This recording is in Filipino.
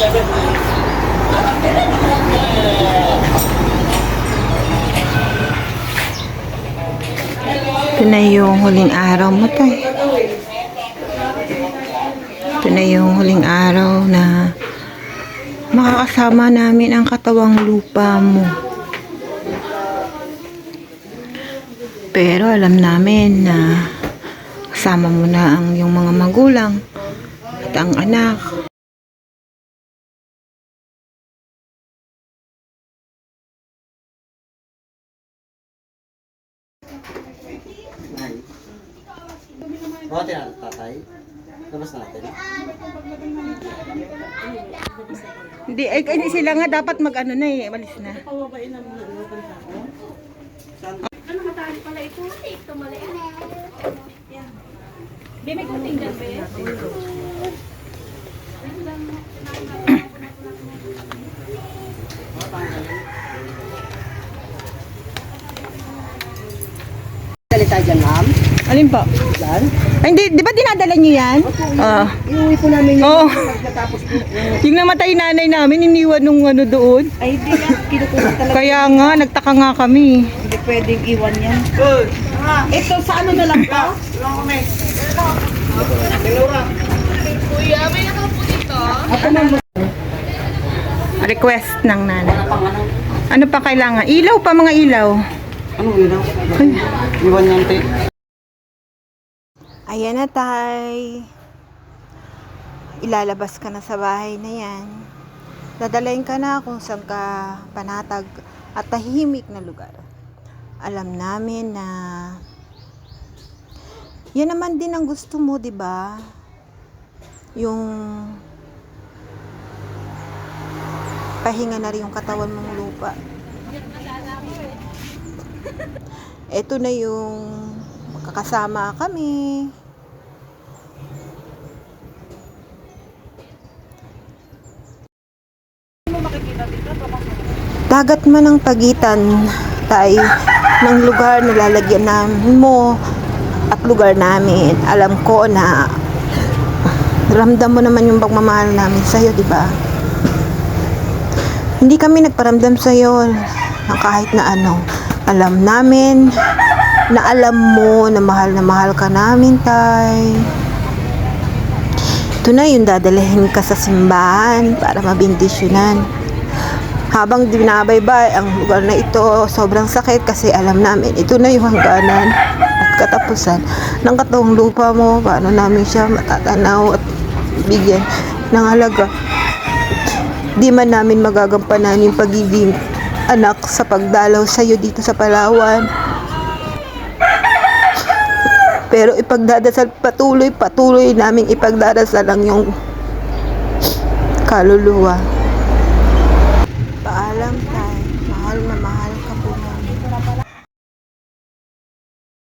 Ito na yung huling araw mo, tay. Ito na yung huling araw na makakasama namin ang katawang lupa mo. Pero alam namin na kasama mo na ang yung mga magulang at ang anak. Bakit yan, tatay? Labas natin. Hindi, ay sila nga dapat mag-ano na eh, malis na. Ano matali pala ito? Ito mali. Yan. May kunting dyan, be. Salita dyan, ma'am. Alin po? Yan. Ay, hindi, di ba dinadala niyo yan? Iuwi po namin yung Oo. pagkatapos po. Yung namatay nanay namin, iniwan nung ano doon. Ay, hindi yan. Kinukuha talaga. Kaya nga, nagtaka nga kami. Hindi pwedeng iwan yan. Ito, sa ano na lang pa? Kuya, may nakaupo dito. Request ng nanay. Ano pa kailangan? Ilaw pa, mga ilaw. Ano yun? Iwan yan, te. Ayan na, tay. Ilalabas ka na sa bahay na yan. Dadalayin ka na kung saan ka panatag at tahimik na lugar. Alam namin na yan naman din ang gusto mo, di ba? Yung pahinga na rin yung katawan mong lupa. Ito na yung makakasama kami. Dagat man ang pagitan tay ng lugar na lalagyan namin mo at lugar namin. Alam ko na ramdam mo naman yung pagmamahal namin sa'yo, di ba? Hindi kami nagparamdam sa'yo ng kahit na ano. Alam namin na alam mo na mahal ka namin, tay. Ito na yung dadalhin ka sa simbahan para mabindisyonan. Habang binabaybay ang lugar na ito, sobrang sakit kasi alam namin ito na yung hangganan at katapusan ng katawang lupa mo. Paano namin siya matatanaw at bigyan ng halaga. Di man namin magagampanan yung pagiging anak sa pagdalaw sa'yo dito sa Palawan. Pero ipagdadasal patuloy naming ipagdadasal ang yung kaluluwa. Paalam.